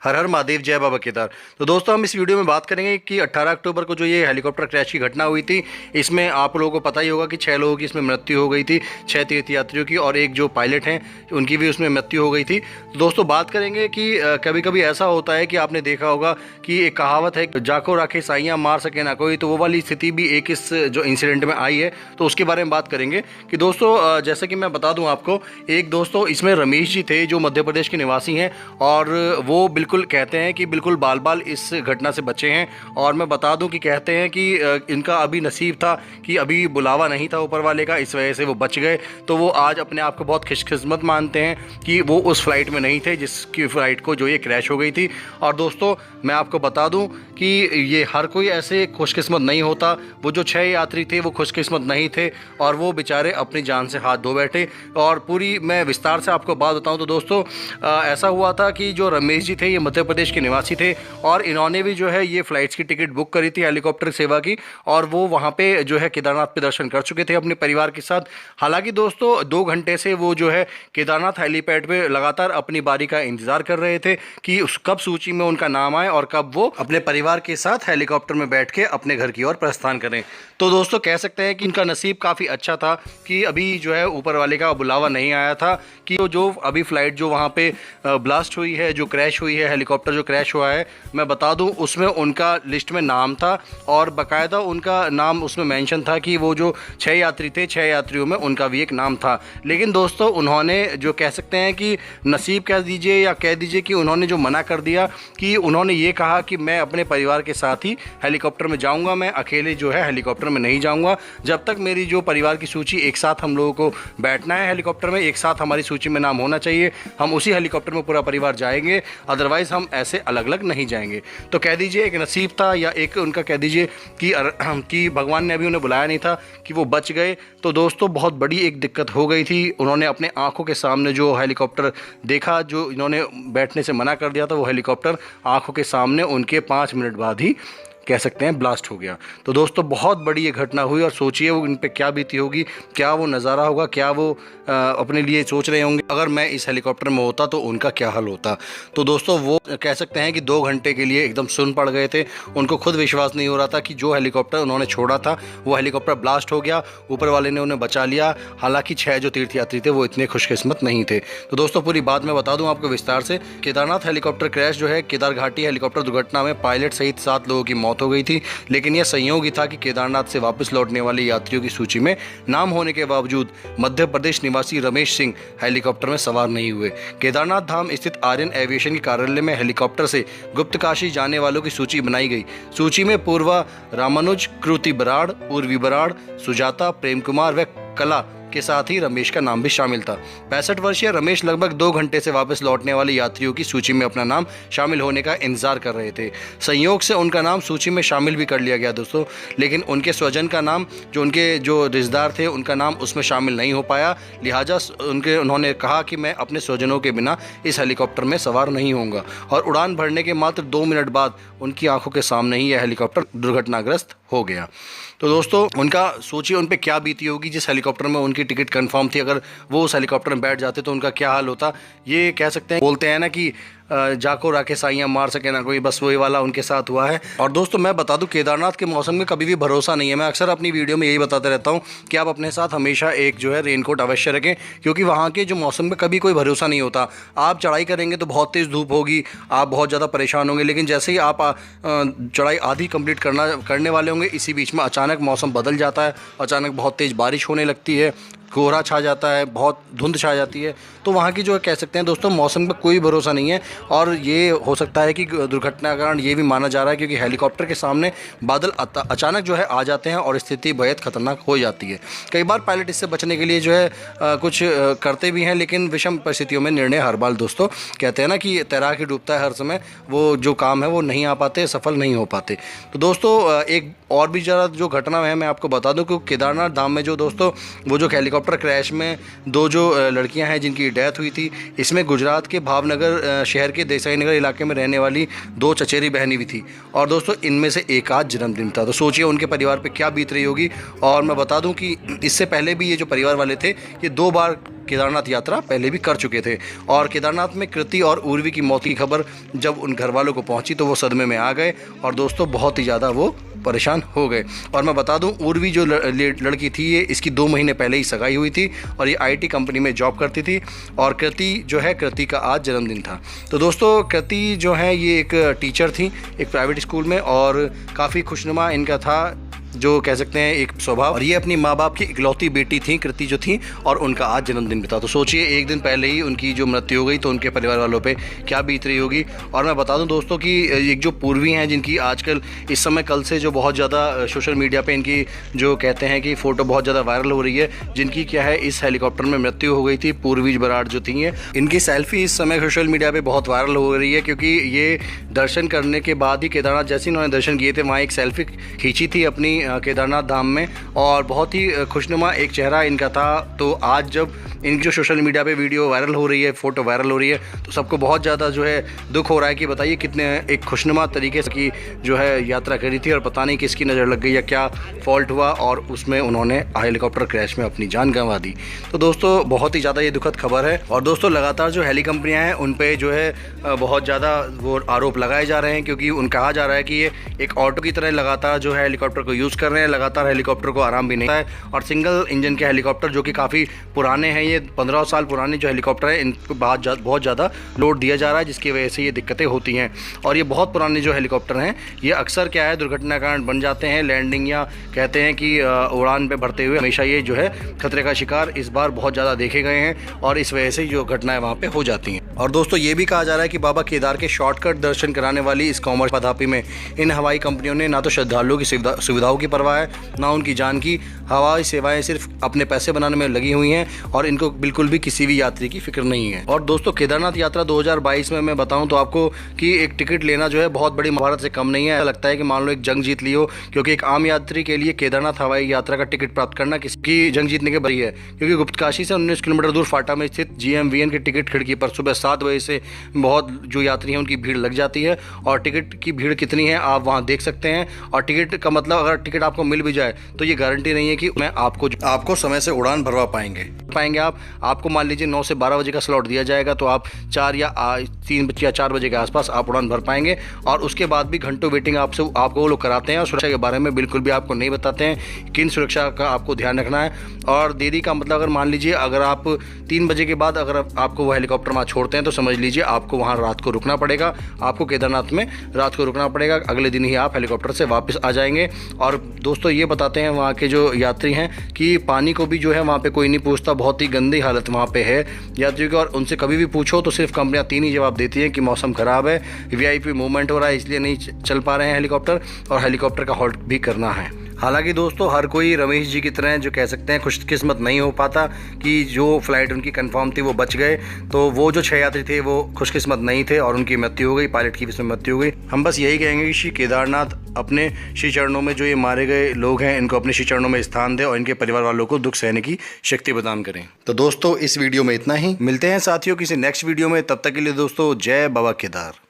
हर हर महादेव, जय बाबा केदार। तो दोस्तों हम इस वीडियो में बात करेंगे कि 18 अक्टूबर को जो ये हेलीकॉप्टर क्रैश की घटना हुई थी, इसमें आप लोगों को पता ही होगा कि 6 लोगों की इसमें मृत्यु हो गई थी, 6 तीर्थयात्रियों की, और एक जो पायलट हैं उनकी भी उसमें मृत्यु हो गई थी। तो दोस्तों बात करेंगे कि कभी कभी ऐसा होता है कि आपने देखा होगा कि एक कहावत है, जाको राखे साइयाँ मार सके ना कोई, तो वो वाली स्थिति भी एक इस जो इंसिडेंट में आई है। तो उसके बारे में बात करेंगे कि दोस्तों जैसे कि मैं बता दूं आपको, एक दोस्तों इसमें रमेश जी थे जो मध्य प्रदेश के निवासी हैं, और वो बिल्कुल कहते हैं कि बिल्कुल बाल बाल इस घटना से बचे हैं। और मैं बता दूं कि कहते हैं कि इनका अभी नसीब था कि अभी बुलावा नहीं था ऊपर वाले का, इस वजह से वो बच गए। तो वो आज अपने आप को बहुत खुशकिस्मत मानते हैं कि वो उस फ्लाइट में नहीं थे जिसकी फ़्लाइट को जो ये क्रैश हो गई थी। और दोस्तों मैं आपको बता दूं कि ये हर कोई ऐसे खुशकिस्मत नहीं होता। वो जो 6 यात्री थे वो खुशकिस्मत नहीं थे, और वो बेचारे अपनी जान से हाथ धो बैठे। और पूरी मैं विस्तार से आपको बात बताऊं तो दोस्तों ऐसा हुआ था कि जो रमेश जी थे ये मध्य प्रदेश के निवासी थे, और इन्होंने भी जो है ये फ़्लाइट्स की टिकट बुक करी थी हेलीकॉप्टर सेवा की, और वो वहाँ पे जो है केदारनाथ पे दर्शन कर चुके थे अपने परिवार के साथ। हालांकि दोस्तों 2 घंटे से वो जो है केदारनाथ हेलीपैड पे लगातार अपनी बारी का इंतज़ार कर रहे थे कि कब सूची में उनका नाम आए और कब वो अपने परिवार के साथ हेलीकॉप्टर में बैठ के अपने घर की ओर प्रस्थान करें। तो दोस्तों कह सकते हैं कि इनका नसीब काफ़ी अच्छा था कि अभी जो है ऊपर वाले का बुलावा नहीं आया था कि जो अभी फ़्लाइट जो वहाँ पे ब्लास्ट हुई है, जो क्रैश हुई है, हेलीकॉप्टर जो क्रैश हुआ है, मैं बता दूं उसमें उनका लिस्ट में नाम था, और बाकायदा उनका नाम उसमें मेंशन था कि वो जो 6 यात्री थे, 6 यात्रियों में उनका भी एक नाम था। लेकिन दोस्तों उन्होंने जो कह सकते हैं कि नसीब कह दीजिए या कह दीजिए कि उन्होंने जो मना कर दिया कि उन्होंने ये कहा कि मैं अपने परिवार के साथ ही हेलीकॉप्टर में जाऊँगा, मैं अकेले जो है हेलीकॉप्टर में नहीं जाऊँगा। जब तक मेरी जो परिवार की सूची एक साथ हम लोगों को बैठना है हेलीकॉप्टर में, एक साथ हमारी सूची में नाम होना चाहिए, हम उसी हेलीकॉप्टर में पूरा परिवार जाएंगे, अदरवाइज़ हम ऐसे अलग अलग नहीं जाएंगे। तो कह दीजिए एक नसीब था, या एक उनका कह दीजिए कि भगवान ने अभी उन्हें बुलाया नहीं था कि वो बच गए। तो दोस्तों बहुत बड़ी एक दिक्कत हो गई थी। उन्होंने अपने आंखों के सामने जो हेलीकॉप्टर देखा, जो इन्होंने बैठने से मना कर दिया था, वो हेलीकॉप्टर आंखों के सामने उनके 5 मिनट बाद ही कह सकते हैं ब्लास्ट हो गया। तो दोस्तों बहुत बड़ी ये घटना हुई, और सोचिए वो इन पे क्या बीती होगी, क्या वो नज़ारा होगा, क्या वो अपने लिए सोच रहे होंगे अगर मैं इस हेलीकॉप्टर में होता तो उनका क्या हाल होता। तो दोस्तों वो कह सकते हैं कि 2 घंटे के लिए एकदम सुन पड़ गए थे। उनको खुद विश्वास नहीं हो रहा था कि जो हेलीकॉप्टर उन्होंने छोड़ा था वो हेलीकॉप्टर ब्लास्ट हो गया, ऊपर वाले ने उन्हें बचा लिया। हालांकि 6 जो तीर्थयात्री थे वो इतने खुशकिस्मत नहीं थे। तो दोस्तों पूरी बात मैं बता दूं आपको विस्तार से। केदारनाथ हेलीकॉप्टर क्रैश जो है, केदार घाटी हेलीकॉप्टर दुर्घटना में पायलट सहित 7 लोगों की मौत हो गई थी। लेकिन यह संयोग ही था कि केदारनाथ से वापस लौटने वाले यात्रियों की सूची में नाम होने के बावजूद मध्य प्रदेश निवासी रमेश सिंह हेलीकॉप्टर में सवार नहीं हुए। केदारनाथ धाम स्थित आर्यन एविएशन के कार्यालय में हेलीकॉप्टर से गुप्तकाशी जाने वालों की सूची बनाई गई। सूची में पूर्वा रामानुज, कृति बराड़, उर्वी बराड़, सुजाता, प्रेम कुमार व कला के साथ ही रमेश का नाम भी शामिल था। 65 वर्षीय रमेश लगभग 2 घंटे से वापस लौटने वाले यात्रियों की सूची में अपना नाम शामिल होने का इंतजार कर रहे थे। संयोग से उनका नाम सूची में शामिल भी कर लिया गया दोस्तों, लेकिन उनके स्वजन का नाम, उनके जो रिश्तेदार थे, उनका नाम उसमें शामिल नहीं हो पाया। लिहाजा उन्होंने कहा कि मैं अपने स्वजनों के बिना इस हेलीकॉप्टर में सवार नहीं होऊंगा। और उड़ान भरने के मात्र 2 मिनट बाद उनकी आंखों के सामने ही यह हेलीकॉप्टर दुर्घटनाग्रस्त हो गया। तो दोस्तों उनका सोचिए उन पे क्या बीती होगी जिस हेलीकॉप्टर में उनकी टिकट कंफर्म थी। अगर वो उस हेलीकॉप्टर में बैठ जाते तो उनका क्या हाल होता। ये कह सकते हैं, बोलते हैं ना कि जाको राखे साइयाँ मार सके ना कोई, बस वही वाला उनके साथ हुआ है। और दोस्तों मैं बता दूं केदारनाथ के मौसम में कभी भी भरोसा नहीं है। मैं अक्सर अपनी वीडियो में यही बताता रहता हूं कि आप अपने साथ हमेशा एक जो है रेनकोट अवश्य रखें, क्योंकि वहाँ के जो मौसम में कभी कोई भरोसा नहीं होता। आप चढ़ाई करेंगे तो बहुत तेज़ धूप होगी, आप बहुत ज़्यादा परेशान होंगे, लेकिन जैसे ही आप चढ़ाई आधी कंप्लीट करने वाले होंगे, इसी बीच में अचानक मौसम बदल जाता है, अचानक बहुत तेज़ बारिश होने लगती है, कोहरा छा जाता है, बहुत धुंध छा जाती है। तो वहाँ की जो कह सकते हैं दोस्तों मौसम का कोई भरोसा नहीं है। और ये हो सकता है कि दुर्घटना का कारण ये भी माना जा रहा है क्योंकि हेलीकॉप्टर के सामने बादल अचानक जो है आ जाते हैं और स्थिति बेहद खतरनाक हो जाती है। कई बार पायलट इससे बचने के लिए जो है कुछ करते भी हैं, लेकिन विषम परिस्थितियों में निर्णय हर बार दोस्तों कहते हैं ना कि तैराक ही डूबता है हर समय, वो जो काम है वो नहीं आ पाते, सफल नहीं हो पाते। तो दोस्तों एक और भी ज़रा जो घटना है मैं आपको बता दूँ कि केदारनाथ धाम में जो दोस्तों वो जो हेलीकॉप्टर हेलीकॉप्टर क्रैश में 2 जो लड़कियां हैं जिनकी डेथ हुई थी, इसमें गुजरात के भावनगर शहर के देसाई नगर इलाके में रहने वाली 2 चचेरी बहनें भी थी। और दोस्तों इनमें से एक आज जन्मदिन था, तो सोचिए उनके परिवार पे क्या बीत रही होगी। और मैं बता दूं कि इससे पहले भी ये जो परिवार वाले थे ये 2 बार केदारनाथ यात्रा पहले भी कर चुके थे। और केदारनाथ में कृति और उर्वी की मौत की खबर जब उन घर वालों को पहुंची तो वो सदमे में आ गए और दोस्तों बहुत ही ज़्यादा वो परेशान हो गए। और मैं बता दूं उर्वी जो लड़की थी ये इसकी 2 महीने पहले ही सगाई हुई थी और ये आईटी कंपनी में जॉब करती थी। और कृति जो है, कृति का आज जन्मदिन था। तो दोस्तों कृति जो है ये एक टीचर थी एक प्राइवेट स्कूल में और काफ़ी खुशनुमा इनका था, जो कह सकते हैं एक स्वभाव। और ये अपनी माँ बाप की इकलौती बेटी थी कृति जो थी, और उनका आज जन्मदिन भी था। तो सोचिए एक दिन पहले ही उनकी जो मृत्यु हो गई तो उनके परिवार वालों पे क्या बीत रही होगी। और मैं बता दूं दोस्तों कि एक जो पूर्वी हैं जिनकी आजकल इस समय कल से जो बहुत ज़्यादा सोशल मीडिया पे इनकी जो कहते हैं कि फ़ोटो बहुत ज़्यादा वायरल हो रही है, जिनकी क्या है इस हेलीकॉप्टर में मृत्यु हो गई थी, पूर्वी बराड़ जो थी है, इनकी सेल्फी इस समय सोशल मीडिया पर बहुत वायरल हो रही है। क्योंकि ये दर्शन करने के बाद ही केदारनाथ जैसे इन्होंने दर्शन किए थे वहाँ एक सेल्फी खींची थी अपनी केदारनाथ धाम में और बहुत ही खुशनुमा एक चेहरा इनका था। तो आज जब इनकी जो सोशल मीडिया पे वीडियो वायरल हो रही है, फ़ोटो वायरल हो रही है, तो सबको बहुत ज़्यादा जो है दुख हो रहा है कि बताइए कितने एक खुशनुमा तरीके से की जो है यात्रा करी थी और पता नहीं किसकी नज़र लग गई या क्या फॉल्ट हुआ और उसमें उन्होंने हेलीकॉप्टर क्रैश में अपनी जान गंवा दी। तो दोस्तों बहुत ही ज़्यादा ये दुखद खबर है। और दोस्तों लगातार जो हेली कंपनियाँ हैं उन पर जो है बहुत ज़्यादा वो आरोप लगाए जा रहे हैं, क्योंकि उन कहा जा रहा है कि ये एक ऑटो की तरह लगातार जो है हेलीकॉप्टर को यूज़ कर रहे हैं, लगातार हेलीकॉप्टर को आराम भी नहीं है। और सिंगल इंजन के हेलीकॉप्टर जो कि काफ़ी पुराने हैं, ये 15 साल पुराने जो हेलीकॉप्टर हैं इन पर बहुत ज़्यादा लोड दिया जा रहा है, जिसकी वजह से ये दिक्कतें होती हैं। और ये बहुत पुराने जो हेलीकॉप्टर हैं ये अक्सर क्या है दुर्घटना कारण बन जाते हैं, लैंडिंग या कहते हैं कि उड़ान पे भरते हुए हमेशा ये जो है खतरे का शिकार इस बार बहुत ज़्यादा देखे गए हैं और इस वजह से जो घटनाएं वहाँ पे हो जाती हैं। और दोस्तों ये भी कहा जा रहा है कि बाबा केदार के शॉर्टकट दर्शन कराने वाली इस कॉमर्स पदापी में इन हवाई कंपनियों ने ना तो श्रद्धालुओं की सुविधाओं की परवाह है, ना उनकी जान की। हवाई सेवाएं सिर्फ अपने पैसे बनाने में लगी हुई हैं और इनको बिल्कुल भी किसी भी यात्री की फिक्र नहीं है। और दोस्तों केदारनाथ यात्रा 2022 में मैं बताऊं तो आपको कि एक टिकट लेना जो है बहुत बड़ी महाभारत से कम नहीं है। ऐसा लगता है कि मान लो एक जंग जीत ली हो, क्योंकि एक आम यात्री के लिए केदारनाथ हवाई यात्रा का टिकट प्राप्त करना किसी जंग जीतने के बराबर है। क्योंकि गुप्तकाशी से 19 किलोमीटर दूर फाटा में स्थित GMVN की टिकट खिड़की पर सुबह 7 बजे से बहुत जो यात्री हैं उनकी भीड़ लग जाती है। और टिकट की भीड़ कितनी है आप वहाँ देख सकते हैं। और टिकट का मतलब अगर टिकट आपको मिल भी जाए तो ये गारंटी नहीं है कि मैं आपको समय से उड़ान भरवा पाएंगे आपको मान लीजिए 9 से 12 बजे का स्लॉट दिया जाएगा तो आप 4 या 3 या 4 बजे के आसपास आप उड़ान भर पाएंगे। और उसके बाद भी घंटों वेटिंग आपको वो लोग कराते हैं और सुरक्षा के बारे में बिल्कुल भी आपको नहीं बताते हैं किन सुरक्षा का आपको ध्यान रखना है। और देरी का मतलब अगर मान लीजिए अगर आप 3 बजे के बाद अगर आपको वो हेलीकॉप्टर वहाँ छोड़ते हैं तो समझ लीजिए आपको वहाँ रात को रुकना पड़ेगा, आपको केदारनाथ में रात को रुकना पड़ेगा, अगले दिन ही आप हेलीकॉप्टर से वापस आ जाएंगे। और दोस्तों ये बताते हैं वहाँ के जो यात्री हैं कि पानी को भी जो है वहाँ पे कोई नहीं पूछता, बहुत ही गंदी हालत वहाँ पे है यात्रियों की। और उनसे कभी भी पूछो तो सिर्फ कंपनियाँ 3 ही जवाब देती हैं कि मौसम ख़राब है, VIP मूवमेंट हो रहा है इसलिए नहीं चल पा रहे हैं हेलीकॉप्टर, और हेलीकॉप्टर का हॉल्ट भी करना है। हालांकि दोस्तों हर कोई रमेश जी की तरह जो कह सकते हैं खुशकिस्मत नहीं हो पाता कि जो फ्लाइट उनकी कंफर्म थी वो बच गए। तो वो जो 6 यात्री थे वो खुशकिस्मत नहीं थे और उनकी मृत्यु हो गई, पायलट की भी इसमें मृत्यु हो गई। हम बस यही कहेंगे कि श्री केदारनाथ अपने श्री चरणों में जो ये मारे गए लोग हैं इनको अपने श्री चरणों में स्थान दें और इनके परिवार वालों को दुख सहने की शक्ति प्रदान करें। तो दोस्तों इस वीडियो में इतना ही, मिलते हैं साथियों किसी नेक्स्ट वीडियो में, तब तक के लिए दोस्तों जय बाबा केदार।